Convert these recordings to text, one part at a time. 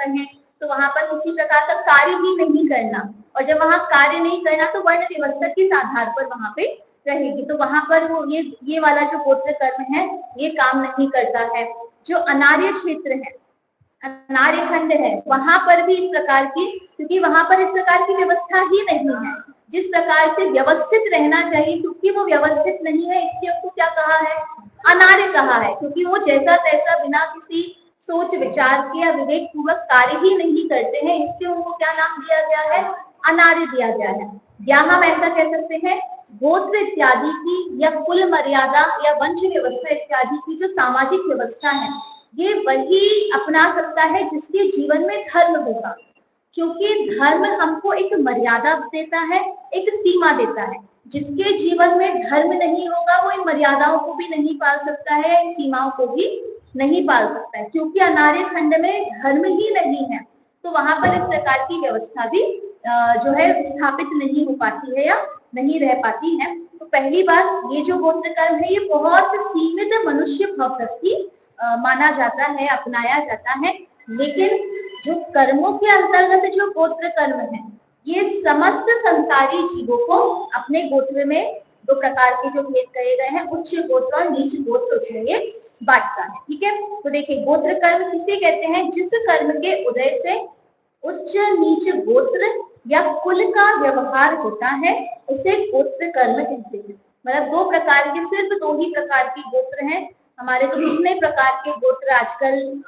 कहें तो वहां पर किसी प्रकार का कार्य ही नहीं करना, और जब वहां कार्य नहीं करना तो वर्ण व्यवस्था किस आधार पर वहां पे रहेगी, तो वहां पर वो ये वाला जो गोत्र कर्म है ये काम नहीं करता है। जो अनार्य क्षेत्र है, अनार्य खंड है, वहां पर भी इस प्रकार की, क्योंकि वहां पर इस प्रकार की व्यवस्था ही नहीं है जिस प्रकार से व्यवस्थित रहना चाहिए, क्योंकि वो व्यवस्थित नहीं है इसलिए उसको क्या कहा है, अनार्य कहा है, क्योंकि वो जैसा तैसा बिना किसी सोच विचार के या विवेक पूर्वक कार्य ही नहीं करते हैं, इसलिए उनको क्या नाम दिया गया है, अनार्य दिया गया है। या हम ऐसा कह सकते हैं गोत्र इत्यादि की या कुल मर्यादा या वंश व्यवस्था इत्यादि की जो सामाजिक व्यवस्था है ये वही अपना सकता है जिसके जीवन में धर्म होगा, क्योंकि धर्म हमको एक मर्यादा देता है, एक सीमा देता है। जिसके जीवन में धर्म नहीं होगा वो इन मर्यादाओं को भी नहीं पाल सकता है, इन सीमाओं को भी नहीं पाल सकता है, क्योंकि अनार्य खंड में धर्म ही नहीं है तो वहां पर इस प्रकार की व्यवस्था भी जो है स्थापित नहीं हो पाती है या नहीं रह पाती है। तो पहली बात, ये जो गोत्र कर्म है ये बहुत सीमित मनुष्य भाव तक ही माना जाता है, अपनाया जाता है, लेकिन जो कर्मों के अंतर्गत जो गोत्र कर्म है ये समस्त संसारी जीवों को अपने गोत्र में दो प्रकार के जो भेद कहे गए हैं, उच्च गोत्र और नीच गोत्र, उसमें ये बांटता है। ठीक है, तो देखिए गोत्र कर्म किसे कहते हैं, जिस कर्म के उदय से उच्च नीच गोत्र या कुल का व्यवहार होता है उसे गोत्र कर्म कहते हैं। मतलब दो प्रकार के, सिर्फ दो ही प्रकार के गोत्र हैं हमारे, तो कितने प्रकार के गोत्र आजकल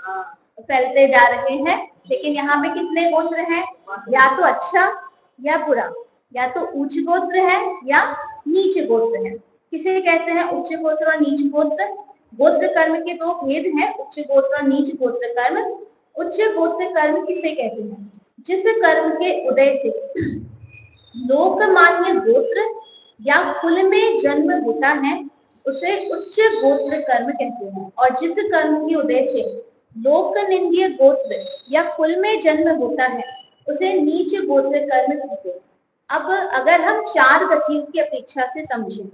फैलते जा रहे हैं, लेकिन यहाँ पे कितने गोत्र हैं, या तो अच्छा या बुरा, या तो उच्च गोत्र है या नीच गोत्र है। किसे कहते हैं उच्च गोत्र और नीच गोत्र? गोत्र कर्म के दो भेद हैं, उच्च गोत्र और नीच गोत्र कर्म। उच्च गोत्र कर्म किसे कहते हैं, जिस कर्म के उदय से लोकमान्य गोत्र या कुल में जन्म होता है उसे उच्च गोत्र कर्म कहते हैं, और जिस कर्म के उदय से लोक निंदीय गोत्र या कुल में जन्म होता है उसे नीच गोत्र कर्म कहते हैं। अब अगर हम चार गतियों की अपेक्षा से समझें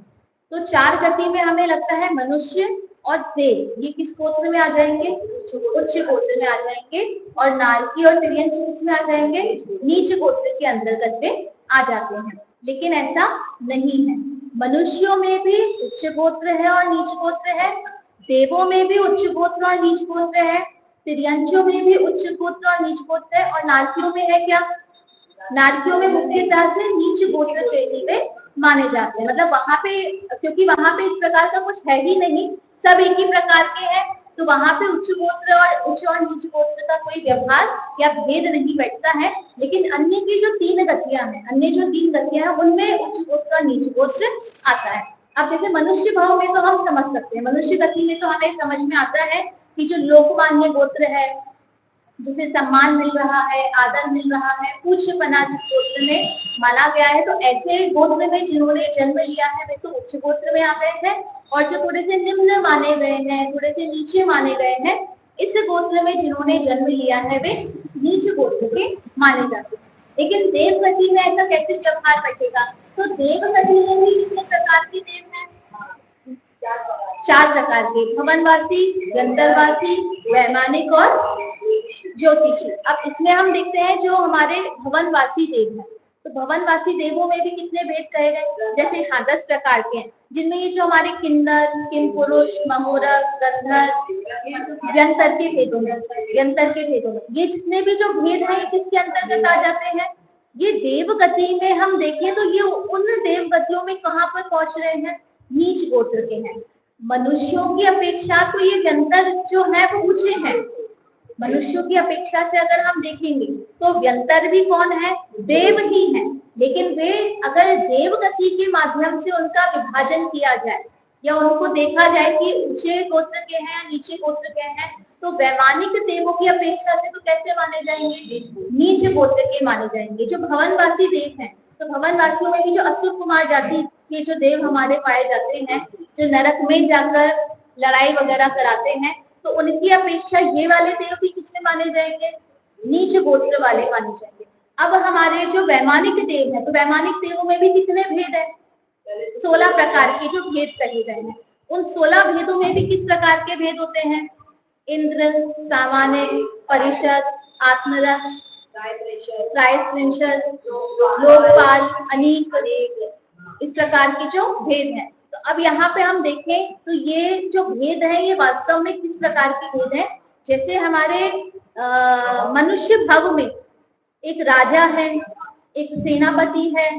तो चार गति में हमें लगता है मनुष्य और देव ये किस गोत्र में आ जाएंगे, उच्च गोत्र में आ जाएंगे, और नारकी और तिर्यंच किस में आ जाएंगे, नीच गोत्र के अंतर्गत में आ जाते हैं। लेकिन ऐसा नहीं है, मनुष्यों में भी उच्च गोत्र है और नीच गोत्र है, देवों में भी उच्च गोत्र और नीच गोत्र है, तिर्यंचों में भी उच्च गोत्र और नीच गोत्र है, और नारकियों में है क्या, नारकियों में मुख्यतः से नीच गोत्र श्रेणी में माने जाते हैं। मतलब वहां पे, क्योंकि वहां पे इस प्रकार का कुछ है ही नहीं, सब एक ही प्रकार के हैं, तो वहां पे उच्च गोत्र और उच्च और नीच गोत्र का कोई व्यवहार या भेद नहीं बैठता है। लेकिन अन्य की जो तीन गतियां हैं, अन्य जो तीन गतियां हैं उनमें उच्च गोत्र और नीच गोत्र आता है। अब जैसे मनुष्य भाव में तो हम समझ सकते हैं, मनुष्य गति में तो हमें समझ में आता है कि जो लोकमान्य गोत्र है, जिसे सम्मान मिल रहा है, आदर मिल रहा है, पूज्यपना जिस गोत्र में माना गया है, तो ऐसे गोत्र में जिन्होंने जन्म लिया है वे तो उच्च गोत्र में आ गए हैं, और जो थोड़े से निम्न माने गए हैं, थोड़े से नीचे माने गए हैं, इस गोत्र में जिन्होंने जन्म लिया है वे नीच गोत्र के माने जाते हैं। लेकिन देव गति में ऐसा कैसे व्यवहार बैठेगा, तो देव गति में भी कितने प्रकार के देव हैं, चार प्रकार के, भवनवासी, गंधर्ववासी, वैमानिक और ज्योतिषी। अब इसमें हम देखते हैं जो हमारे भवनवासी देव हैं, तो भवनवासी देवों में भी कितने भेद कहे गए, जैसे हाँ 10 प्रकार के हैं, जिनमें ये जो हमारे किन्नर, किम पुरुष, महोरक, गंधर्व, यंत्र के भेदों में, यंत्र के भेदों में ये जितने भी जो भेद हैं किसके अंतर्गत आ जाते हैं, ये देव गति में हम देखें तो ये उन देव गतियों में कहाँ पर पहुंच रहे हैं, नीच गोत्र के हैं। मनुष्यों की अपेक्षा तो ये व्यंतर जो है वो ऊंचे हैं, मनुष्यों की अपेक्षा से अगर हम देखेंगे तो व्यंतर भी कौन है, देव ही है, लेकिन वे अगर देव गति के माध्यम से उनका विभाजन किया जाए या उनको देखा जाए कि ऊंचे गोत्र के हैं या नीचे गोत्र के हैं, तो वैमानिक देवों की अपेक्षा से तो कैसे माने जाएंगे, नीच गोत्र के माने जाएंगे। जो भवनवासी देव हैं, तो भवनवासियों में भी जो असुर कुमार जाति के जो देव हमारे पाए जाते हैं, जो नरक में जाकर लड़ाई वगैरह कराते हैं, तो उनकी अपेक्षा ये वाले देव भी किससे माने जाएंगे, नीच गोत्र वाले माने जाएंगे। अब हमारे जो वैमानिक देव हैं, तो वैमानिक देवों में भी कितने भेद हैं, 16 प्रकार के जो भेद कहे गए हैं। उन 16 भेदों में भी किस प्रकार के भेद होते हैं, इंद्र, सामान्य, परिषद, आत्मरक्ष, रायश्रेष्ठ, लोकपाल, अनीक, इस प्रकार के जो भेद हैं। तो अब यहाँ पे हम देखें तो ये जो भेद है ये वास्तव में किस प्रकार के भेद है। जैसे हमारे मनुष्य भव में एक राजा है, एक सेनापति है,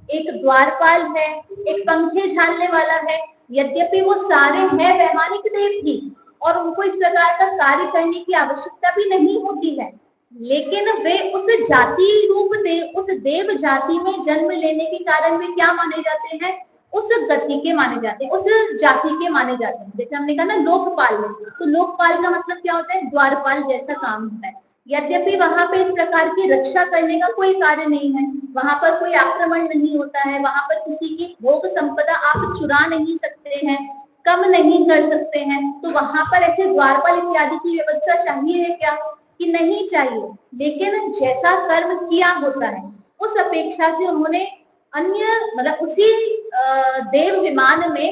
एक द्वारपाल है, एक पंखे झालने वाला है। यद्यपि वो सारे हैं वैमानिक देव ही और उनको इस प्रकार का कार्य करने की आवश्यकता भी नहीं होती है, लेकिन वे उस जाति रूप देव, उस देव जाति में जन्म लेने के कारण वे क्या माने जाते हैं, उस गति के माने जाते हैं, उस जाति के माने जाते हैं। जैसे हमने कहा ना लोकपाल में, तो लोकपाल का मतलब क्या होता है, द्वारपाल जैसा काम होता है। यद्यपि वहां पे इस प्रकार की रक्षा करने का कोई कार्य नहीं है, वहां पर कोई आक्रमण नहीं होता है, वहां पर किसी की भोग संपदा आप चुरा नहीं सकते हैं, कम नहीं कर सकते हैं। तो वहां पर ऐसे द्वारपाल इत्यादि की व्यवस्था चाहिए है क्या, कि नहीं चाहिए। लेकिन जैसा कर्म किया होता है उस अपेक्षा से उन्होंने अन्य मतलब उसी देव विमान में,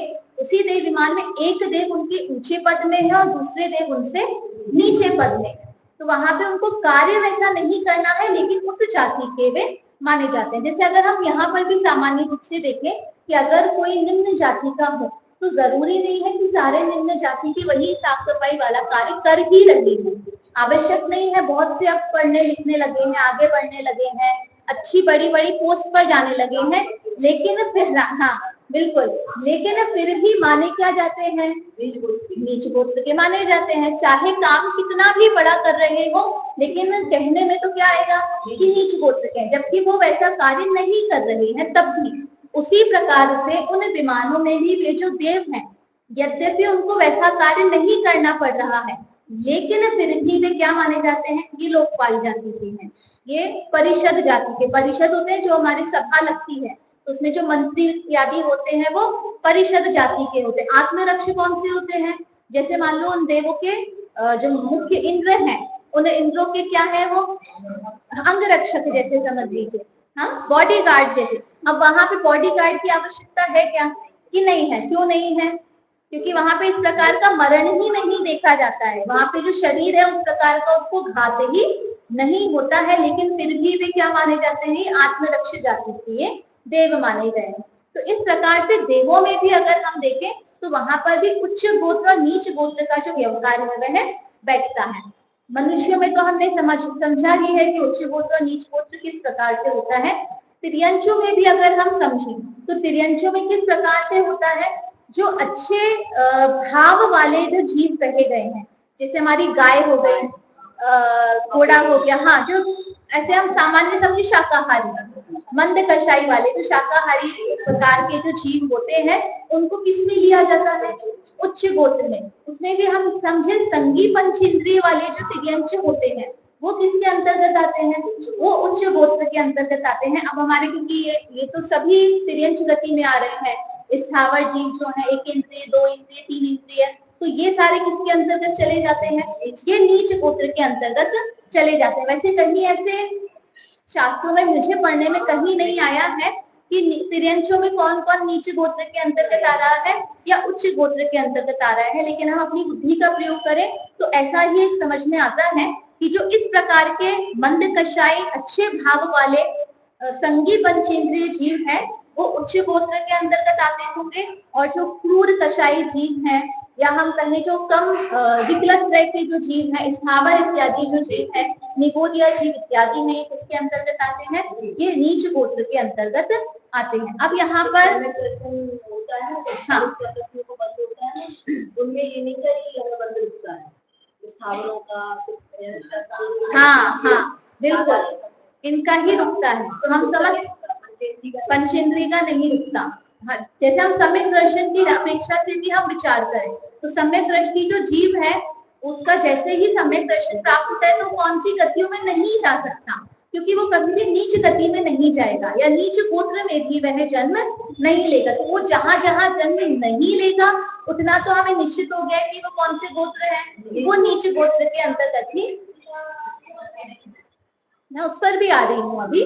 एक देव उनके ऊंचे पद में है और दूसरे देव उनसे नीचे पद में है। तो वहां पे उनको कार्य वैसा नहीं करना है, लेकिन उस जाति के वे माने जाते हैं। जैसे अगर हम यहाँ पर भी सामान्य रूप से देखें कि अगर कोई निम्न जाति का हो तो जरूरी नहीं है कि सारे निम्न जाति के वही साफ सफाई वाला कार्य कर ही रहे हैं, आवश्यक नहीं है। बहुत से अब पढ़ने लिखने लगे हैं, आगे बढ़ने लगे हैं, अच्छी बड़ी बड़ी पोस्ट पर जाने लगे हैं, लेकिन फिर हाँ बिल्कुल, लेकिन फिर भी माने क्या जाते हैं, नीच गोत्र के माने जाते हैं। चाहे काम कितना भी बड़ा कर रहे हो, लेकिन कहने में तो क्या आएगा कि नीच गोत्र के, जबकि वो वैसा कार्य नहीं कर रहे हैं तब भी। उसी प्रकार से उन विमानों में भी वे जो देव हैं, यद्यपि उनको वैसा कार्य नहीं करना पड़ रहा है, लेकिन फिर भी वे क्या माने जाते हैं, ये लोकपाल जाति के हैं, ये परिषद जाति के। परिषद होते हैं जो हमारी सभा लगती है, उसमें जो मंत्री इत्यादि होते हैं वो परिषद जाति के होते हैं। आत्मरक्ष कौन से होते हैं, जैसे मान लो उन देवों के जो मुख्य इंद्र हैं, उन इंद्रों के क्या है, वो अंगरक्षक जैसे समझ लीजिए, हाँ बॉडी गार्ड जैसे। अब वहां पे बॉडी गार्ड की आवश्यकता है क्या, कि नहीं है। क्यों नहीं है, क्योंकि वहां पे इस प्रकार का मरण ही नहीं देखा जाता है, वहां पे जो शरीर है उस प्रकार का उसको घात ही नहीं होता है, लेकिन फिर भी वे क्या माने जाते हैं, आत्मरक्ष जाति के देव माने गए हैं। तो इस प्रकार से देवों में भी अगर हम देखें तो वहां पर भी उच्च गोत्र और नीच गोत्र का जो व्यवहार है वह बैठता है। मनुष्यों में तो हमने समझा ही है कि उच्च गोत्र और नीच गोत्र किस प्रकार से होता है। तिर्यंचों में भी अगर हम समझें तो तिर्यंचों में किस प्रकार से होता है, जो अच्छे भाव वाले जो जीव कहे गए हैं, जैसे हमारी गाय हो गई, घोड़ा हो गया, हाँ जो ऐसे हम सामान्य समझे शाकाहारी, मंद कषाई वाले जो शाकाहारी प्रकार के जो जीव होते हैं, उनको किस में लिया जाता है, उच्च गोत्र में। उसमें भी हम समझे संगी पंचेंद्रिय वाले जो तिर्यंच होते हैं वो किसके अंतर्गत आते हैं, वो उच्च गोत्र के अंतर्गत आते हैं। अब हमारे क्योंकि ये तो सभी तिर्यंच गति में आ रहे हैं, स्थावर जीव जो है, 1 इंद्रिय 2 इंद्रिय 3 इंद्रिय, तो ये सारे किसके अंतर्गत चले जाते हैं, ये नीच गोत्र के अंतर्गत चले जाते हैं। वैसे कहीं ऐसे शास्त्रों में मुझे पढ़ने में कहीं नहीं आया है कि तिर्यंचों में कौन कौन नीच गोत्र के अंतर्गत आ रहा है या उच्च गोत्र के अंतर्गत आ रहा है, लेकिन हम अपनी बुद्धि का प्रयोग करें तो ऐसा ही एक समझ में आता है कि जो इस प्रकार के मंद कषाई अच्छे भाव वाले संगी पंचेंद्रिय जीव है वो उच्च गोत्र के अंतर्गत आते होंगे, और जो क्रूर कषाई जीव हैं या हम कहें जो कम विकलत तरह के जो जीव हैं, स्थावर इत्यादि जो जीव है, निगोदिया जीव इत्यादि हैं, किसके अंतर्गत आते हैं, ये नीच गोत्र के अंतर्गत आते हैं। अब यहाँ पर हाँ उनमें ये नहीं है, हाँ हाँ बिल्कुल इनका ही रुकता है। तो हम समझ पंचेंद्रिय का नहीं रुकता। हाँ, जैसे हम सम्यक दर्शन की अपेक्षा से भी हम विचार करें तो सम्यक दृष्टि जो जीव है उसका जैसे ही सम्यक दर्शन प्राप्त होता है तो कौन सी गतियों में नहीं जा सकता, क्योंकि वो कभी भी नीच गति में नहीं जाएगा या नीच गोत्र में भी वह जन्म नहीं लेगा। तो वो जहां जहां जन्म नहीं लेगा उतना तो हमें निश्चित हो गया कि वो कौन से गोत्र है, वो नीच गोत्र के अंतर्गत ही। मैं उस पर भी आ रही हूँ अभी,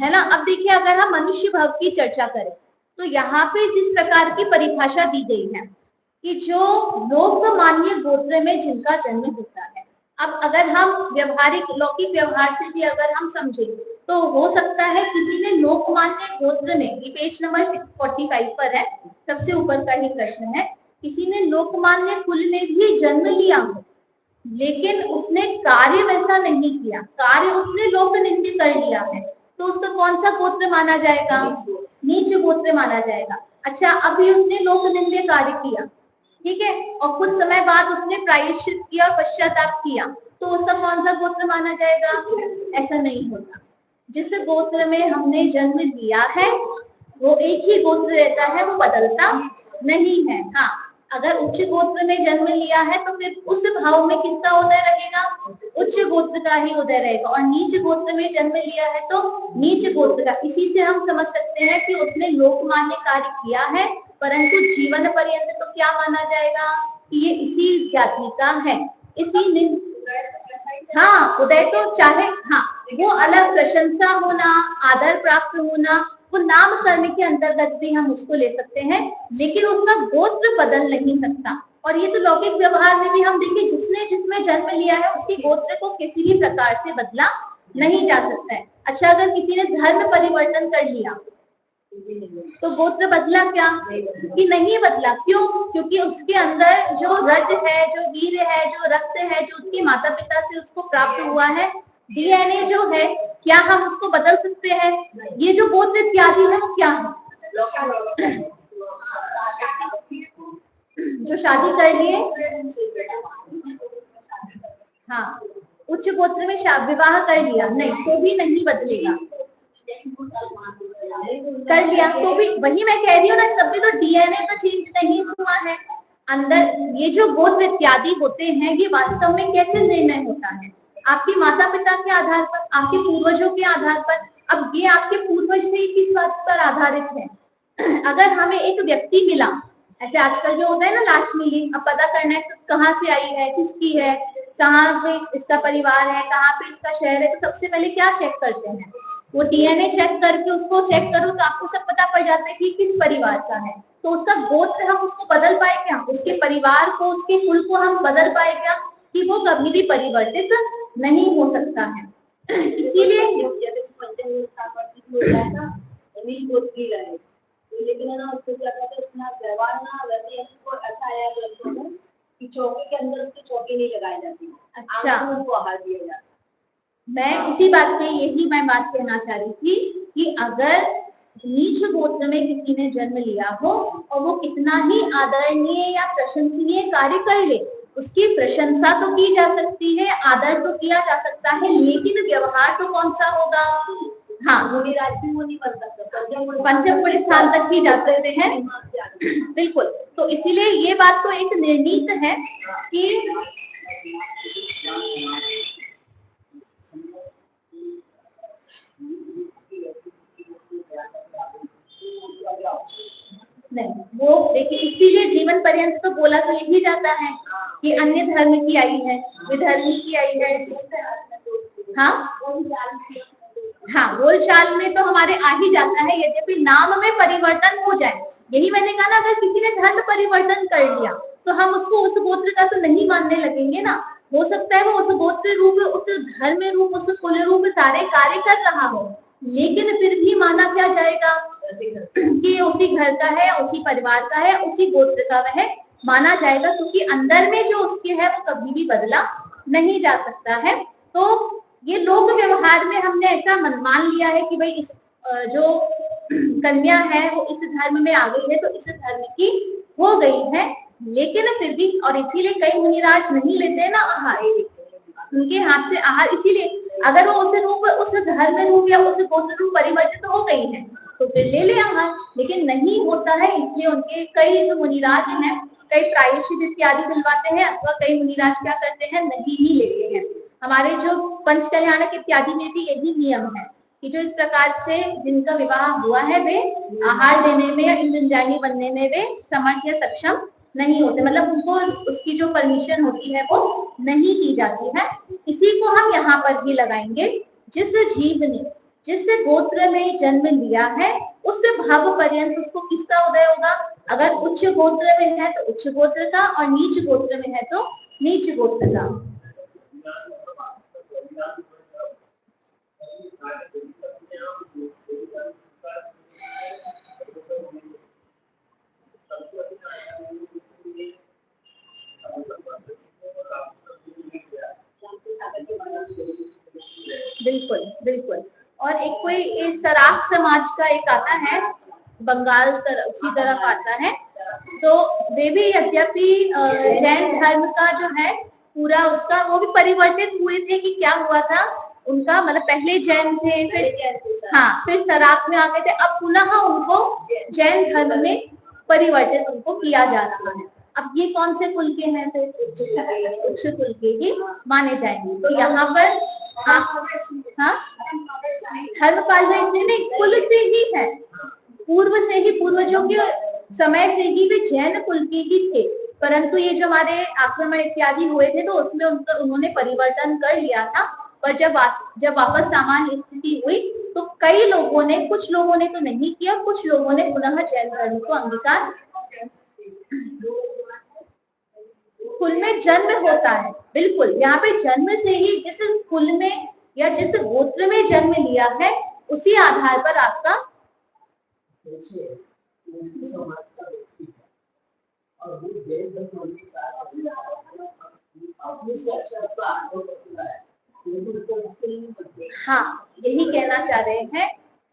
है ना। अब देखिए अगर हम मनुष्य भाव की चर्चा करें तो यहाँ पे जिस प्रकार की परिभाषा दी गई है कि जो लोकमान्य गोत्र में जिनका जन्म होता है, अब अगर हम व्यवहारिक लौकिक व्यवहार से भी अगर हम समझे तो हो सकता है किसी ने लोकमान्य गोत्र में, ये पेज नंबर 45 पर है, सबसे ऊपर का ही प्रश्न है, किसी ने लोकमान्य कुल में भी जन्म लिया हो लेकिन उसने कार्य वैसा नहीं किया, कार्य उसने लोक निंद्य कर लिया है, तो उसका कौन सा गोत्र माना जाएगा? नीच गोत्र माना जाएगा। अच्छा, अभी उसने लोक निंद्य कार्य किया, ठीक है, और कुछ समय बाद उसने प्रायश्चित किया और पश्चाताप किया, तो उसका कौन सा गोत्र माना जाएगा? ऐसा नहीं होता। जिस गोत्र में हमने जन्म लिया है वो एक ही गोत्र रहता है, वो बदलता नहीं है। हाँ, अगर उच्च गोत्र में जन्म लिया है तो फिर उस भाव में किसका उदय रहेगा? उच्च गोत्र का ही उदय रहेगा। और नीच गोत्र में जन्म लिया है तो नीच गोत्र का। इसी से हम समझ सकते हैं कि उसने लोकमान्य कार्य किया है, परंतु जीवन पर्यंत तो क्या माना जाएगा कि ये इसी जाति का है, इसी हाँ, उदय तो चाहे, हाँ, वो अलग प्रशंसा होना, आदर प्राप्त होना, वो नाम कर्म के अंतर्गत भी हम उसको ले सकते हैं, लेकिन उसका गोत्र बदल नहीं सकता। और ये तो लौकिक व्यवहार में भी हम देखिए, जिसने जिसमें जन्म लिया है उसके गोत्र को किसी भी प्रकार से बदला नहीं जा सकता है। अच्छा, अगर किसी ने धर्म परिवर्तन कर लिया तो गोत्र बदला क्या? कि नहीं बदला। क्यों? क्योंकि उसके अंदर जो रज है, जो वीर है, जो रक्त है, जो उसके माता पिता से उसको प्राप्त हुआ है, डीएनए जो है, क्या हम उसको बदल सकते हैं? ये जो गोत्र इत्यादि है वो क्या है? जो शादी कर लिए, हाँ, उच्च गोत्र में विवाह कर लिया, नहीं तो भी नहीं बदलेगा। कर लिया तो भी, वही मैं कह रही हूँ ना, तब भी तो डीएनए तो चेंज नहीं हुआ है अंदर। ये जो गोत्र इत्यादि होते हैं ये वास्तव में कैसे निर्णय होता है? आपके माता पिता के आधार पर, आपके पूर्वजों के आधार पर। अब ये आपके पूर्वज थे किस बात पर आधारित है? अगर हमें एक व्यक्ति मिला, ऐसे आजकल जो होता है ना लाश मिली, अब पता करना है कहाँ से आई है, किसकी है, कहाँ पे इसका परिवार है, कहाँ पे इसका शहर है, तो सबसे पहले क्या चेक करते हैं? वो डीएनए चेक करके उसको चेक करो तो आपको सब पता पड़ जाता है कि किस परिवार का है। तो उसका गोत्र हम उसको बदल पाए क्या? उसके परिवार को, उसके कुल को हम बदल पाए क्या? कि वो कभी भी परिवर्तित नहीं हो सकता है। इसीलिए लेकिन है ना, उसको क्या कहते हैं, इतना व्यवहार ना वैसे इसको ऐसा आया लड़कों में कि चौकी के अंदर उसकी चौकी नहीं लगाई जाती। अच्छा, उनको आहार दिया जाता। मैं इसी बात पे यही मैं बात कहना चाह रही थी कि अगर नीच गोत्र में किसी ने जन्म लिया हो और वो कितना ही आदरणीय या प्रशंसनीय कार्य कर ले, उसकी प्रशंसा तो की जा सकती है, आदर तो किया जा सकता है, लेकिन व्यवहार तो कौन सा होगा? हाँ, वो नहीं बन सकता, पंचम पुरुष स्थान तक ही जा सकते हैं। बिल्कुल, तो इसीलिए ये बात तो एक निर्णीत है कि नहीं, वो देखिए, इसीलिए जीवन पर्यंत तो बोला तो यही जाता है कि अन्य धर्म की आई है, विधर्मी की आई है। हाँ हाँ, बोल चाल में तो हमारे आ ही जाता है, यद्यपि नाम में परिवर्तन हो जाए। यही मैंने कहा ना, अगर किसी ने धर्म परिवर्तन कर लिया तो हम उसको उस गोत्र का तो नहीं मानने लगेंगे ना। हो सकता है वो उस गोत्र रूप, उस धर्म रूप, उस कुल रूप सारे कार्य कर रहा हो, लेकिन फिर भी माना क्या जाएगा कि उसी घर का है, उसी परिवार का है, उसी गोत्र का वह माना जाएगा, क्योंकि अंदर में जो उसके है वो कभी भी बदला नहीं जा सकता है। तो ये लोक व्यवहार में हमने ऐसा मान लिया है कि भाई इस जो कन्या है वो इस धर्म में आ गई है तो इस धर्म की हो गई है, लेकिन फिर भी, और इसीलिए कई मुनिराज नहीं लेते हैं ना आहार, उनके हाथ से आहार, इसीलिए अगर वो उस रूप, उस धर्म रूप या उस गोत्र रूप परिवर्तित हो गई है तो फिर ले ले आहार, लेकिन नहीं होता है। इसलिए उनके कई जो मुनिराज हैं, कई प्रायश्चित इत्यादि दिलवाते हैं, अथवा कई मुनिराज क्या करते हैं, नहीं ही लेते हैं। हमारे जो पंच कल्याणक इत्यादि में भी यही नियम है कि जो इस प्रकार से जिनका विवाह हुआ है वे आहार देने में या इंद्रजानी बनने में वे समर्थ या सक्षम नहीं होते, मतलब उनको उसकी जो परमिशन होती है वो नहीं की जाती है। इसी को हम यहाँ पर भी लगाएंगे, जिस जीव ने जिस गोत्र में जन्म लिया है उस भाव पर्यंत उसको किसका उदय होगा? अगर उच्च गोत्र में है तो उच्च गोत्र का, और नीच गोत्र में है तो नीच गोत्र का। बिल्कुल बिल्कुल। और एक कोई इस सराफ समाज का एक आता है, बंगाल उसी तरफ आता है, तो वे भी यद्यपि जैन धर्म का जो है पूरा उसका वो भी परिवर्तित हुए थे कि क्या हुआ था उनका, मतलब पहले जैन थे, फिर हाँ फिर सराफ में आ गए थे, अब पुनः उनको जैन धर्म में परिवर्तित उनको किया जा रहा है। अब ये कौन से कुल के हैं? फिर उच्च कुल के ही माने जाएंगे। तो यहाँ पर हाँ धर्म पालना इसलिए नहीं, कुल से ही है, पूर्व से ही, पूर्वजों के समय से ही वे जैन कुल के ही थे, परंतु ये जो हमारे आक्रमण इत्यादि हुए थे तो उसमें उन्होंने परिवर्तन कर लिया था। पर जब वापस सामान्य स्थिति हुई तो कई लोगों ने, कुछ लोगों ने तो नहीं किया, कुछ लोगों ने पुनः जैन धर्म को अंगीकार। कुल में जन्म होता है, बिल्कुल, यहाँ पे जन्म से ही जिस कुल में या जिस गोत्र में जन्म लिया है उसी आधार पर आपका हाँ यही कहना चाह रहे हैं,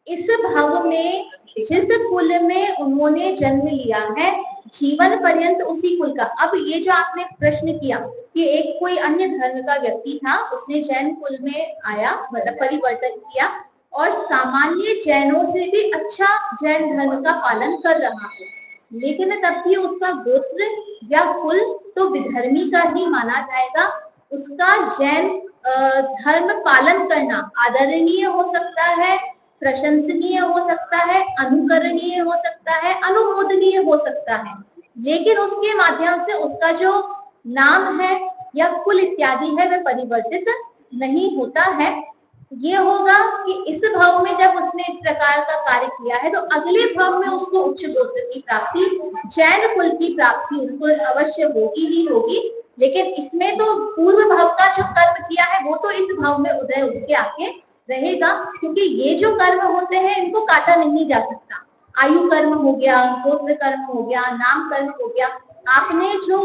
इस भाव में जिस कुल में उन्होंने जन्म लिया है जीवन पर्यंत उसी कुल का। अब ये जो आपने प्रश्न किया कि एक कोई अन्य धर्म का व्यक्ति था, उसने जैन कुल में आया, मतलब परिवर्तन किया और सामान्य जैनों से भी अच्छा जैन धर्म का पालन कर रहा है, लेकिन तब भी उसका गोत्र या कुल तो विधर्मी का ही माना जाएगा। उसका जैन धर्म पालन करना आदरणीय हो सकता है, प्रशंसनीय हो सकता है, अनुकरणीय हो सकता है, अनुमोदनीय हो सकता है, लेकिन उसके माध्यम से उसका जो नाम है या कुल इत्यादि है वह परिवर्तित नहीं होता है। ये होगा कि इस भाव में जब उसने इस प्रकार का कार्य किया है तो अगले भाव में उसको उच्च गोत्र की प्राप्ति, जैन कुल की प्राप्ति उसको अवश्य होगी ही होगी, लेकिन इसमें तो पूर्व भाव का जो कर्म किया है वो तो इस भाव में उदय उसके आगे रहेगा, क्योंकि ये जो कर्म होते हैं इनको काटा नहीं जा सकता। आयु कर्म हो गया, गोत्र कर्म हो गया, नाम कर्म हो गया, आपने जो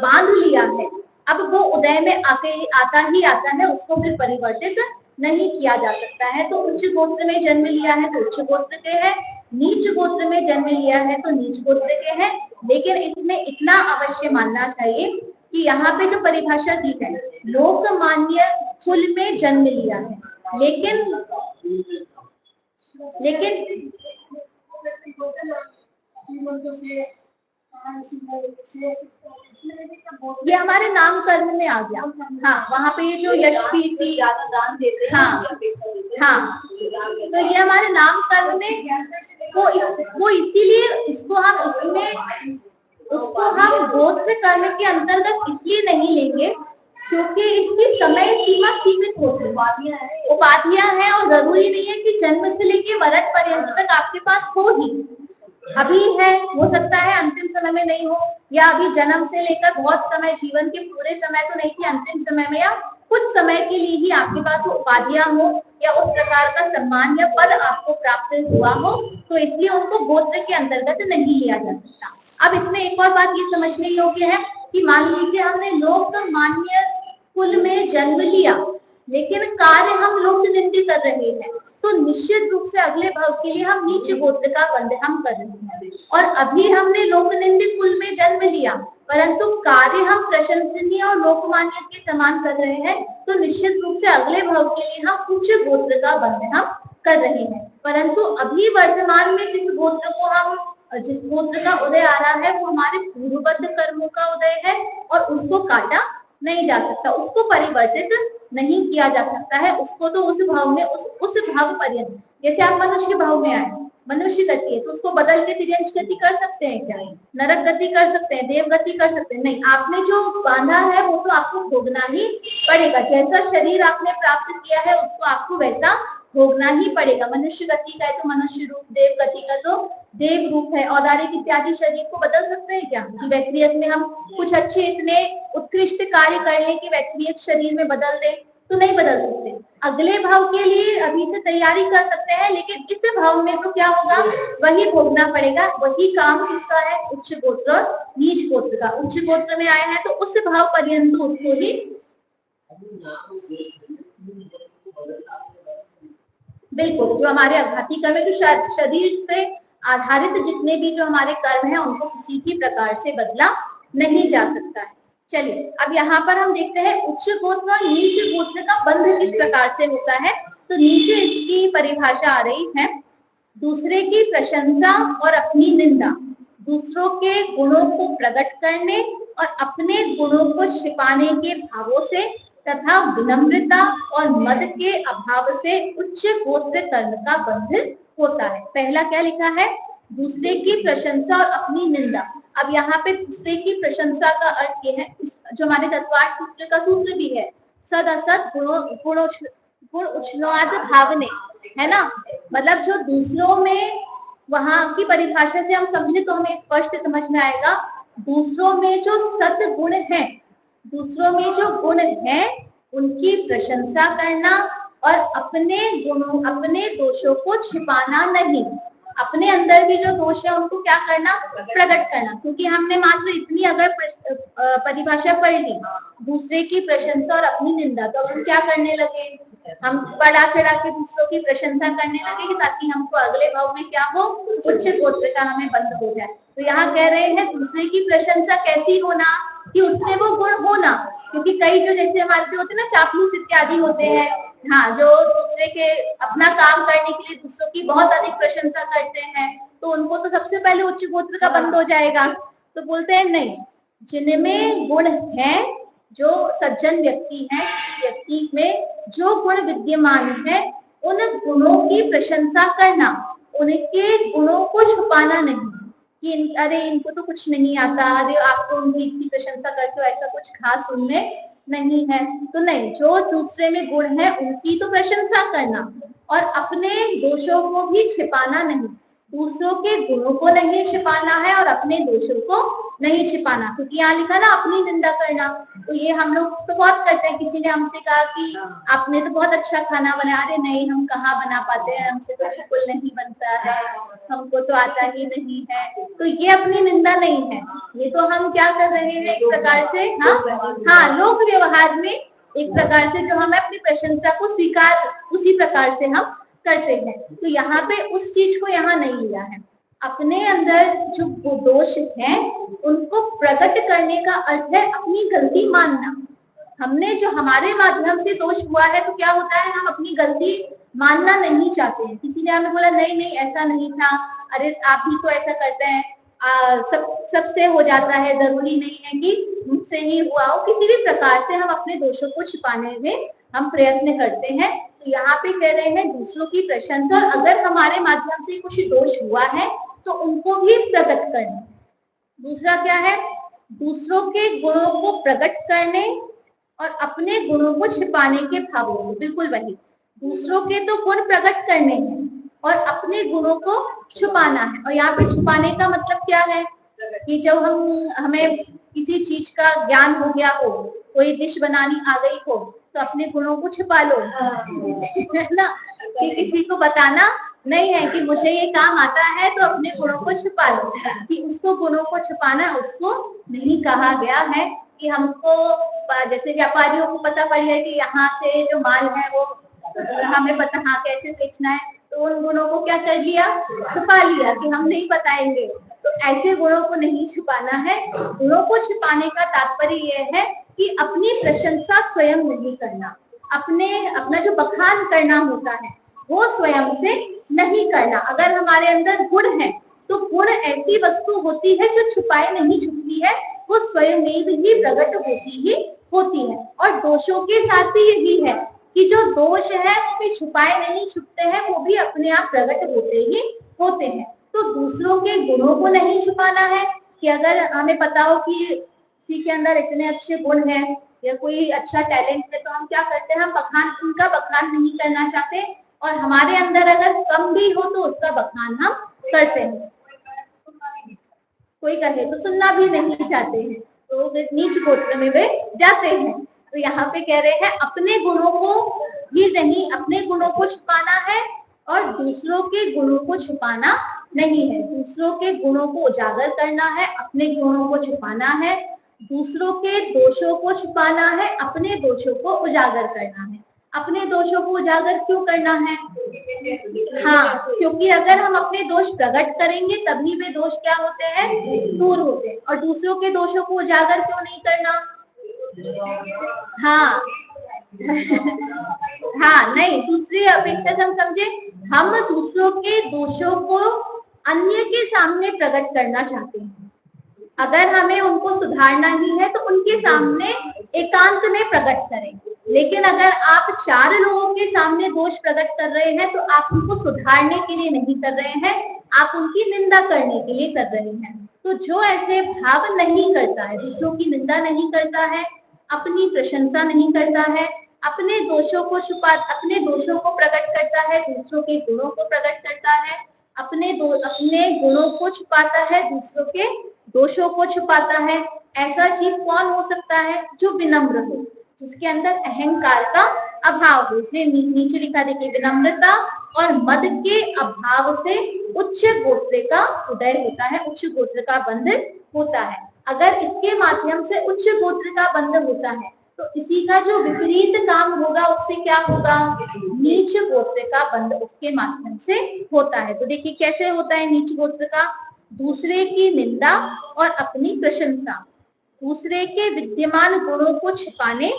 बांध लिया है अब वो उदय में आके आता ही आता है, उसको फिर परिवर्तित नहीं किया जा सकता है। तो उच्च गोत्र में जन्म लिया है तो उच्च गोत्र के है, नीच गोत्र में जन्म लिया है तो नीच गोत्र के है, लेकिन इसमें इतना अवश्य मानना चाहिए कि यहाँ पे जो परिभाषा दी है लोकमान्य कुल में जन्म लिया है, लेकिन ये हमारे नाम कर्म में आ गया। हाँ वहाँ पे ये जो यश कीर्ति दान देते हैं, हाँ तो ये हमारे नाम कर्म में वो इसीलिए इसको हम उसको हम गोत्र कर्म के अंतर्गत इसलिए नहीं लेंगे क्योंकि इसकी समय सीमा सीमित होती है, उपाधियां हैं और जरूरी नहीं है कि जन्म से लेके मरण पर्यंत तक आपके पास हो ही। अभी है, हो सकता है अंतिम समय में नहीं हो, या अभी जन्म से लेकर बहुत समय, जीवन के पूरे समय तो नहीं थी, अंतिम समय में या कुछ समय के लिए ही आपके पास उपाधियां हो या उस प्रकार का सम्मान या पद आपको प्राप्त हुआ हो, तो इसलिए उनको गोत्र के अंतर्गत नहीं लिया जा सकता। अब इसमें एक और बात ये समझने योग्य है कि मान लीजिए हमने लोकमान्य कुल में जन्म लिया लेकिन कार्य हम लोक निंदी कर रहे हैं, तो निश्चित रूप से अगले भाव के लिए हम नीच गोत्र का बंध हम कर रहे हैं। और अभी हमने लोक निंदी कुल में जन्म लिया परंतु कार्य हम प्रशंसनीय और लोकमान्य के समान कर रहे हैं, तो निश्चित रूप से अगले भाव के लिए हम उच्च गोत्र का बंध हम कर रहे हैं। परंतु अभी वर्तमान में जिस गोत्र का उदय आ रहा है वो हमारे पूर्वबद्ध कर्मों का उदय है और उसको काटा नहीं जा सकता, उसको परिवर्तित नहीं किया जा सकता है, उसको तो उस भाव में उस भाव पर्यंत, जैसे आप मनुष्य भाव में आए, मनुष्य गति है तो उसको बदल के तिर्यंश गति कर सकते हैं क्या? नरक गति कर सकते हैं, देव गति कर सकते हैं? नहीं, आपने जो बांधा है वो तो आपको भोगना ही पड़ेगा। जैसा शरीर आपने प्राप्त किया है उसको आपको वैसा भोगना ही पड़ेगा। मनुष्य गति का है तो मनुष्य रूप, देव गति का तो देव रूप है। औदारिक इत्यादि शरीर को बदल सकते हैं क्या? कि वैक्रियक में हम कुछ अच्छे इतने उत्कृष्ट कार्य कर लें कि वैक्रियक शरीर में बदल दें, तो नहीं बदल सकते। अगले भाव के लिए अभी से तैयारी कर सकते हैं, लेकिन इस भाव में तो क्या होगा, वही भोगना पड़ेगा। वही काम किसका है? उच्च गोत्र और नीच गोत्र का। उच्च गोत्र में आया है तो उस भाव पर्यंत उसको ही, बिल्कुल, जो हमारे आघाती कर्म है, जो शरीर से आधारित जितने भी जो हमारे कर्म है, उनको किसी भी प्रकार से बदला नहीं जा सकता है। चलिए अब यहाँ पर हम देखते हैं उच्च गोत्र और नीच गोत्र का बंध किस प्रकार से होता है। तो नीचे इसकी परिभाषा आ रही है, दूसरे की प्रशंसा और अपनी निंदा, दूसरों के गुणों को प्रकट करने और अपने गुणों को छिपाने के भावों से तथा विनम्रता और मद के अभाव से उच्च गोत्र कर्म का बंध होता है। पहला क्या लिखा है? दूसरे की प्रशंसा और अपनी निंदा। अब यहाँ पे दूसरे की प्रशंसा का अर्थ ये है, जो हमारे तत्वार्थ सूत्र का सूत्र भी है, सद असद गुण उछ्नवाद भावने, है ना। मतलब जो दूसरों में, वहां की परिभाषा से हम समझे तो हमें स्पष्ट समझ में आएगा, दूसरों में जो सत गुण है, दूसरों में जो गुण है उनकी प्रशंसा करना और अपने गुणों, अपने दोषों को छिपाना नहीं। अपने अंदर भी जो दोष है उनको क्या करना? प्रकट करना। क्योंकि हमने मात्र इतनी अगर परिभाषा पढ़ ली, दूसरे की प्रशंसा और अपनी निंदा, तो हम क्या करने लगे? हम बढ़ा चढ़ा के दूसरों की प्रशंसा करने लगे ताकि हमको अगले भाव में क्या हो? उच्च गोत्र का हमें बंध हो जाए। तो यहाँ कह रहे हैं दूसरे की प्रशंसा कैसी होना? कि उसमें वो गुण होना। क्योंकि कई जो जैसे हमारे जो होते हैं ना, चापलूस इत्यादि होते हैं, हाँ, जो दूसरे के अपना काम करने के लिए दूसरों की बहुत अधिक प्रशंसा करते हैं, तो उनको तो सबसे पहले उच्च गोत्र का बंध हो जाएगा। तो बोलते हैं नहीं, जिनमें गुण है, जो सज्जन व्यक्ति है, व्यक्ति में जो गुण विद्यमान है, उन गुणों की प्रशंसा करना, उनके गुणों को छुपाना नहीं कि अरे इनको तो कुछ नहीं आता, अरे आप तो उनकी इतनी प्रशंसा करते हो, ऐसा कुछ खास उनमें नहीं है। तो नहीं, जो दूसरे में गुण है उनकी तो प्रशंसा करना और अपने दोषों को भी छिपाना नहीं। दूसरों के गुणों को नहीं छिपाना है और अपने दोषों को नहीं छिपाना। क्योंकि यहाँ लिखा ना अपनी निंदा करना, तो ये हम लोग तो बहुत करते हैं। किसी ने हमसे कहा कि आपने तो बहुत अच्छा खाना बनाया, अरे नहीं हम कहाँ बना पाते हैं, हमसे तो बिल्कुल नहीं बनता है, हमको तो आता ही नहीं है। तो ये अपनी निंदा नहीं है, ये तो हम क्या कर रहे हैं एक प्रकार से, हाँ, लोक व्यवहार में एक प्रकार से जो हम अपनी प्रशंसा को स्वीकार उसी प्रकार से हम करते हैं। तो यहाँ पे उस चीज को यहाँ नहीं लिया है। अपने अंदर जो दोष है उनको प्रकट करने का अर्थ है अपनी गलती मानना। हमने जो हमारे माध्यम से दोष हुआ है, तो क्या होता है, हम अपनी गलती मानना नहीं चाहते हैं। किसी ने हमें बोला नहीं नहीं ऐसा नहीं था, अरे आप ही तो ऐसा करते हैं, सबसे हो जाता है, जरूरी नहीं है कि मुझसे ही हुआ हो। किसी भी प्रकार से हम अपने दोषों को छिपाने में हम प्रयत्न करते हैं। तो यहाँ पे कह रहे हैं दूसरों की प्रशंसा, और अगर हमारे माध्यम से कुछ दोष हुआ है तो उनको भी प्रकट करना। दूसरा क्या है? दूसरों के गुणों को प्रकट करने और अपने गुणों को छिपाने के भावों से। बिल्कुल वही, दूसरों के तो गुण प्रकट करने हैं और अपने गुणों को छुपाना है। और यहाँ पे छुपाने का मतलब क्या है कि जब हमें किसी चीज का ज्ञान हो गया हो, कोई डिश बनानी आ गई हो, तो अपने गुणों को छुपा लो, है ना। कि किसी को बताना नहीं है कि मुझे ये काम आता है, तो अपने गुणों को छुपा लो। कि उसको गुणों को छुपाना उसको नहीं कहा गया है। कि हमको जैसे व्यापारियों को पता पड़ गया कि यहाँ से जो माल है वो हमें पता, हाँ, कैसे बेचना है, तो उन गुणों को क्या कर लिया? छुपा लिया कि हम नहीं बताएंगे। तो ऐसे गुणों को नहीं छुपाना है। गुणों को छुपाने का तात्पर्य यह है कि अपनी प्रशंसा स्वयं नहीं करना, अपना जो बखान करना होता है वो स्वयं से नहीं करना। अगर हमारे अंदर गुण है तो गुण ऐसी वस्तु होती है जो छुपाए नहीं छुपती है, वो स्वयं ही प्रकट होती है। और दोषों के साथ भी यही है कि जो दोष है वो भी छुपाए नहीं छुपते हैं, वो भी अपने आप प्रकट होते हैं। तो दूसरों के गुणों को नहीं छुपाना है। कि अगर हमें पता हो कि किसी के अंदर इतने अच्छे गुण हैं या कोई अच्छा टैलेंट है, तो हम क्या करते हैं, हम उनका बखान नहीं करना चाहते, और हमारे अंदर अगर कम भी हो तो उसका बखान हम करते हैं। कोई कहे तो सुनना भी नहीं चाहते हैं, तो वे नीच गोत्र में वे जाते हैं। तो यहाँ पे कह रहे हैं अपने गुणों को ही नहीं, अपने गुणों को छुपाना है और दूसरों के गुणों को छुपाना नहीं है। दूसरों के गुणों को उजागर करना है, अपने गुणों को छुपाना है। दूसरों के दोषों को छुपाना है, अपने दोषों को उजागर करना है। अपने दोषों को उजागर क्यों करना है? हाँ, क्योंकि अगर हम अपने दोष प्रकट करेंगे तभी वे दोष क्या होते हैं? दूर होते हैं। और दूसरों के दोषों को उजागर क्यों नहीं करना? हाँ हाँ, नहीं, दूसरी अपेक्षा से हम समझे, हम दूसरों के दोषों को अन्य के सामने प्रकट करना चाहते हैं। अगर हमें उनको सुधारना ही है तो उनके सामने एकांत में प्रकट करें। लेकिन अगर आप 4 लोगों के सामने दोष प्रकट कर रहे हैं तो आप उनको सुधारने के लिए नहीं कर रहे हैं, आप उनकी निंदा करने के लिए कर रहे हैं। तो जो ऐसे भाव नहीं करता है, दूसरों की निंदा नहीं करता है, अपनी प्रशंसा नहीं करता है, अपने दोषों को प्रकट करता है, दूसरों के गुणों को प्रकट करता है, अपने गुणों को छुपाता है, दूसरों के दोषों को छुपाता है, ऐसा जीव कौन हो सकता है? जो विनम्र हो, जिसके अंदर अहंकार का अभाव हो। इसलिए नीचे लिखा देखिए, विनम्रता और मद के अभाव से उच्च गोत्र का उदय होता है, उच्च गोत्र का बंध होता है। अगर इसके माध्यम से उच्च गोत्र का बंध होता है तो इसी का जो विपरीत काम होगा उससे क्या होगा? नीच गोत्र का बंध उसके माध्यम से होता है। तो देखिए कैसे होता है नीच गोत्र का? दूसरे की निंदा और अपनी प्रशंसा, दूसरे के विद्यमान गुणों को छिपाने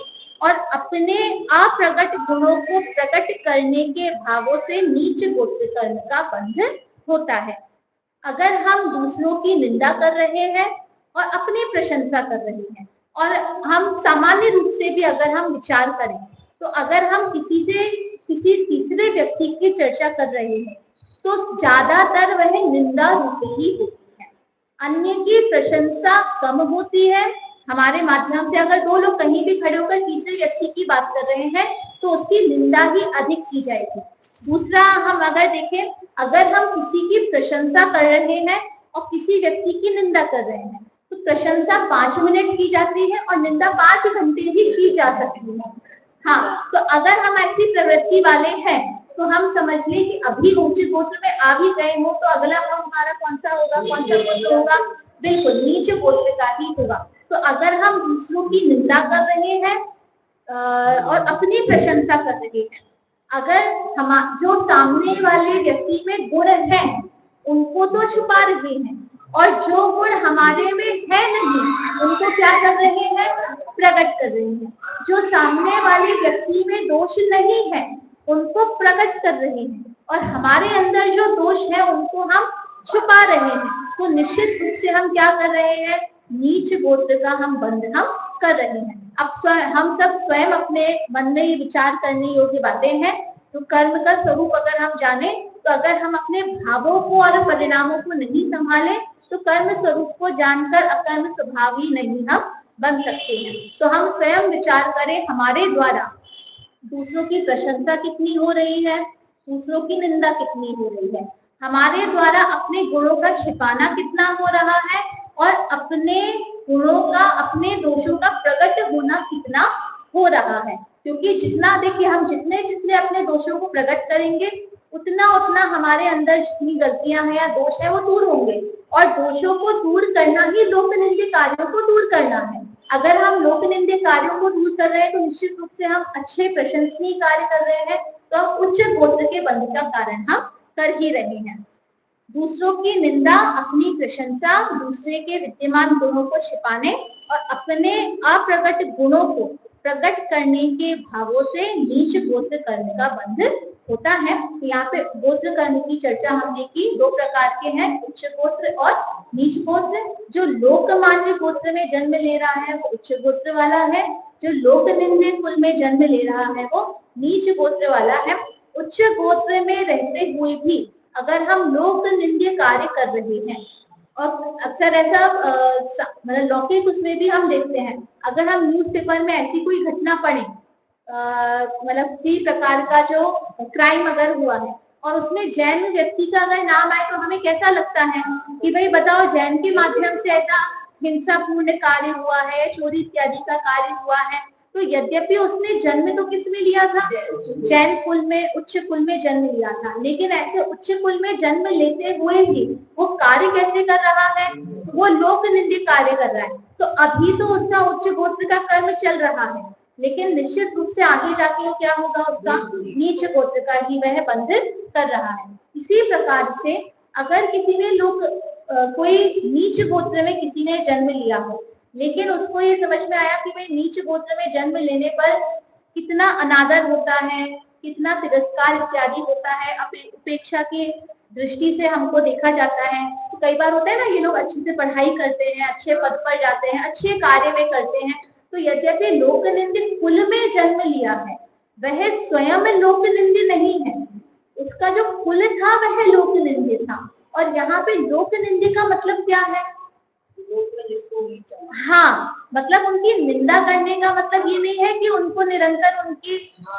और अपने अप्रगट गुणों को प्रकट करने के भावों से नीच गोत्र कर्म का बंध होता है। अगर हम दूसरों की निंदा कर रहे हैं और अपनी प्रशंसा कर रहे हैं, और हम सामान्य रूप से भी अगर हम विचार करें तो अगर हम किसी तीसरे व्यक्ति की चर्चा कर रहे हैं तो ज्यादातर वह निंदा रूप ही होती है, अन्य की प्रशंसा कम होती है। हमारे माध्यम से अगर 2 लोग कहीं भी खड़े होकर तीसरे व्यक्ति की बात कर रहे हैं तो उसकी निंदा ही अधिक की जाएगी। दूसरा, हम अगर देखें, अगर हम किसी की प्रशंसा कर रहे हैं और किसी व्यक्ति की निंदा कर रहे हैं तो प्रशंसा 5 मिनट की जाती है और निंदा 5 घंटे ही की जा सकती है। हाँ, तो अगर हम ऐसी प्रवृत्ति वाले हैं तो हम समझ लें कि अभी उच्च गोत्र में आ भी गए हो तो अगला भाव हमारा कौन सा होगा? कौन सा गोत्र होगा? बिल्कुल नीच गोत्र का ही होगा। तो अगर हम दूसरों की निंदा कर रहे हैं और अपनी प्रशंसा कर रहे हैं, अगर हम जो सामने वाले व्यक्ति में गुण है उनको तो छुपा रहे हैं और जो गुण हमारे में है नहीं उनको क्या कर रहे हैं? प्रकट कर रहे हैं। जो सामने वाले व्यक्ति में दोष नहीं है उनको प्रकट कर रहे हैं और हमारे अंदर जो दोष है उनको हम छुपा रहे हैं। तो निश्चित रूप से हम क्या कर रहे हैं? नीच गोत्र का हम बंध हम कर रहे हैं। अब हम सब स्वयं अपने मन में ये विचार करने योग्य बातें हैं। तो कर्म का स्वरूप अगर हम जाने तो अगर हम अपने भावों को और परिणामों को नहीं संभाले तो कर्म स्वरूप को जानकर अकर्म स्वभावी नहीं हम बन सकते हैं। तो हम स्वयं विचार करें, हमारे द्वारा दूसरों की प्रशंसा कितनी हो रही है, दूसरों की निंदा कितनी हो रही है, हमारे द्वारा अपने गुणों का छिपाना कितना हो रहा है और अपने गुणों का, अपने दोषों का प्रकट होना कितना हो रहा है। क्योंकि जितना देखिए, हम जितने जितने अपने दोषों को प्रकट करेंगे उतना उतना हमारे अंदर जितनी गलतियां हैं या दोष है वो दूर होंगे। और दोषों को दूर करना ही लोक निंदे कार्यों को दूर करना है। अगर हम लोक निंदे कार्यों को दूर कर रहे हैं तो निश्चित रूप से हम अच्छे प्रशंसनीय कार्य कर रहे हैं, तो हम उच्च गोत्र के बंध का कारण हम कर ही रहे हैं। दूसरों की निंदा, अपनी प्रशंसा, दूसरे के विद्यमान गुणों को छिपाने और अपने अप्रगट गुणों को प्रकट करने के भावों से नीच गोत्र कर्म का बंध होता है। तो यहाँ पे गोत्र कर्म की चर्चा हमने की, 2 प्रकार के हैं, उच्च गोत्र और नीच गोत्र। जो लोकमान्य गोत्र में जन्म ले रहा है वो उच्च गोत्र वाला है, जो लोक निंदे कुल में जन्म ले रहा है वो नीच गोत्र वाला है। उच्च गोत्र में रहते हुए भी अगर हम लोक निंदे कार्य कर रहे हैं, और अक्सर ऐसा मतलब लौकिक उसमें भी हम देखते हैं, अगर हम न्यूज़पेपर में ऐसी कोई घटना पढ़े मतलब किसी प्रकार का जो क्राइम अगर हुआ है और उसमें जैन व्यक्ति का अगर नाम आए तो हमें कैसा लगता है कि भाई बताओ जैन के माध्यम से ऐसा हिंसापूर्ण कार्य हुआ है, चोरी इत्यादि का कार्य हुआ है। तो यद्यपि उसने जन्म तो किस में लिया था, जैन कुल में, उच्च कुल में जन्म लिया था, लेकिन ऐसे उच्च कुल में जन्म लेते हुए भी वो कार्य कैसे कर रहा है, वो लोक निंदित कार्य कर रहा है। तो अभी तो उसका उच्च गोत्र का कर्म चल रहा है, लेकिन निश्चित रूप से आगे जाके वो क्या होगा, उसका नीच गोत्र का ही वह बंधन कर रहा है। इसी प्रकार से अगर किसी ने लोग कोई नीच गोत्र में किसी ने जन्म लिया हो, लेकिन उसको ये समझ में आया कि भाई नीच गोत्र में जन्म लेने पर कितना अनादर होता है, कितना तिरस्कार इत्यादि होता है, उपेक्षा की दृष्टि से हमको देखा जाता है। तो कई बार होता है ना, ये लोग अच्छे से पढ़ाई करते हैं, अच्छे पद पर जाते हैं, अच्छे कार्य में करते हैं, तो यद्यपि लोक निंदित कुल में जन्म लिया है, वह स्वयं लोक निंदित नहीं है, उसका जो कुल था वह लोक निंदित था। और यहाँ पे लोक निंदित का मतलब क्या है, हाँ, मतलब उनकी निंदा करने का मतलब ये नहीं है कि उनको निरंतर उनकी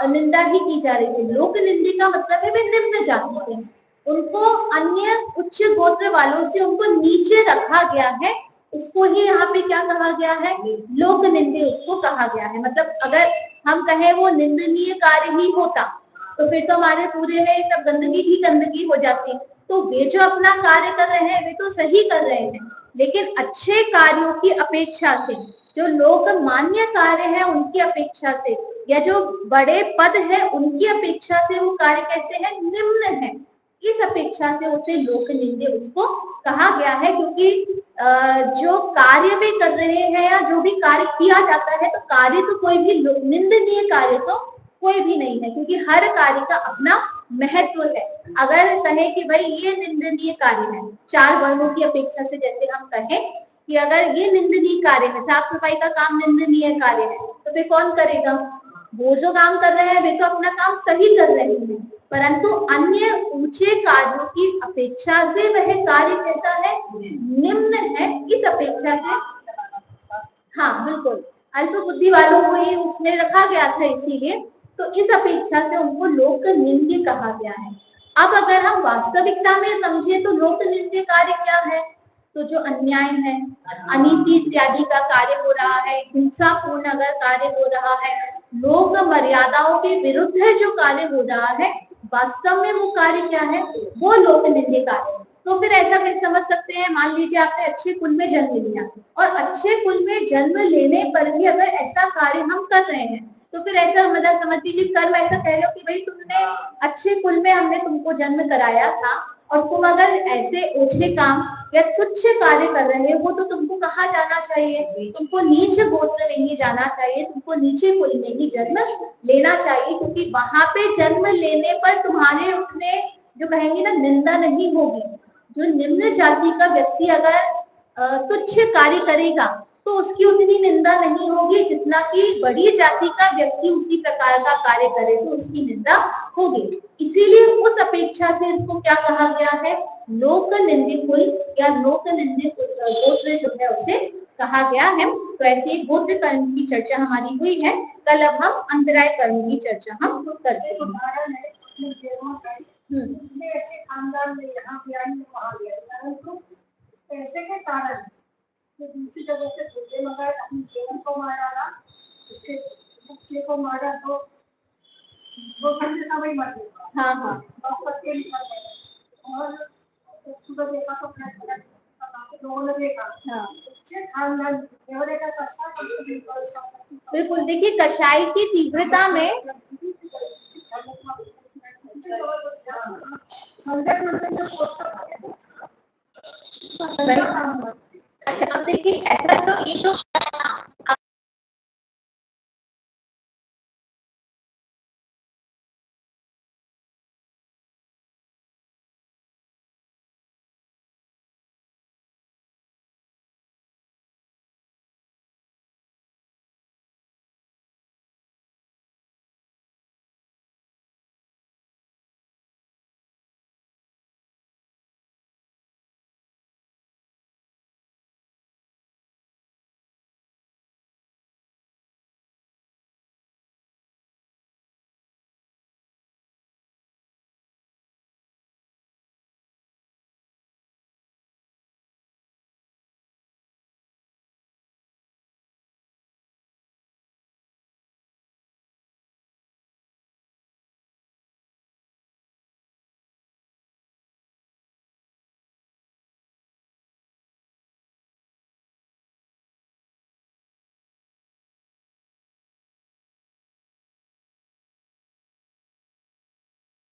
निंदा ही की जा रही थी। लोक निंदा का मतलब है वे निम्न जाति के, उनको अन्य उच्च गोत्र वालों से उनको नीचे रखा गया है, उसको ही यहाँ पे क्या कहा गया है, लोक निंदे उसको कहा गया है। मतलब अगर हम कहें वो निंदनीय कार्य ही होता तो फिर तो हमारे पूरे में सब गंदगी ही गंदगी हो जाती। तो वे जो अपना कार्य कर रहे हैं वे तो सही कर रहे हैं, लेकिन अच्छे कार्यों की अपेक्षा से, जो लोक मान्य कार्य है उनकी अपेक्षा से, या जो बड़े पद है उनकी अपेक्षा से वो कार्य कैसे है, निम्न है। इस अपेक्षा से उसे लोक निंदे उसको कहा गया है, क्योंकि जो कार्य वे कर रहे हैं या जो भी कार्य किया जाता है, तो कार्य तो कोई भी निंदनीय कार्य तो कोई भी नहीं है, क्योंकि हर कार्य का अपना महत्व है। अगर कहें कि भाई ये निंदनीय कार्य है, 4 वर्णों की अपेक्षा से, जैसे हम कहें कि अगर ये निंदनीय कार्य है, साफ सफाई का काम निंदनीय कार्य है, तो फिर कौन करेगा, वो जो काम कर रहे हैं वे तो अपना काम सही कर रहे हैं, परंतु अन्य ऊंचे कार्यों की अपेक्षा से वह कार्य कैसा है, निम्न है। इस अपेक्षा से, हाँ बिल्कुल, अल्प बुद्धि वालों को ही उसमें रखा गया था, इसीलिए तो इस अपेक्षा से उनको लोक निंद्य कहा गया है। अब अगर हम वास्तविकता में समझे तो लोक निंद्य कार्य क्या है, तो जो अन्याय है, अनीति इत्यादि का कार्य हो रहा है, हिंसापूर्ण अगर कार्य हो रहा है, लोक मर्यादाओं के विरुद्ध जो कार्य हो रहा है, वास्तव में वो कार्य क्या है, वो लोक निंद्य कार्य। तो फिर ऐसा कैसे समझ सकते हैं, मान लीजिए आपने अच्छे कुल में जन्म लिया और अच्छे कुल में जन्म लेने पर भी अगर ऐसा कार्य हम कर रहे हैं, तो फिर ऐसा मतलब समझ लीजिए कर्म ऐसा कह लो कि भाई तुमने अच्छे कुल में हमने तुमको जन्म कराया था और तुम अगर ऐसे ओछे काम या तुच्छ कार्य कर रहे हो तो तुमको कहाँ जाना चाहिए, तुमको नीच गोत्र में ही जाना चाहिए, तुमको नीचे कुल में ही जन्म लेना चाहिए, क्योंकि वहां पे जन्म लेने पर तुम्हारे उतने जो कहेंगे ना निंदा नहीं होगी। जो निम्न जाति का व्यक्ति अगर तुच्छ कार्य करेगा तो उसकी उतनी निंदा नहीं होगी जितना कि बड़ी जाति का व्यक्ति उसी प्रकार का कार्य करे तो उसकी निंदा होगी। इसीलिए उस अपेक्षा से इसको क्या कहा गया है, लोक निंदित कुल या लोक निंदित गोत्र जो है उसे कहा गया है। तो ऐसे गोत्र कर्म की चर्चा हमारी हुई है। कल अब हम अंतराय कर्म की चर्चा हम करते हैं। ऐसे खानदान में यहाँ भी आई वहाँ भी आई, तो पैसे के कारण तो दूसरी जगह से दूसरे मगर अपनी जीवन को मारा ना, उसके बच्चे को मारा तो वो बच्चे समय मर गया। हाँ हाँ, और सुबह देखा तो लोगों ने देखा, हाँ, अच्छे खानदान का बिल्कुल। देखिए कषाय की तीव्रता में अच्छा, अब देखिए ऐसा तो ये जो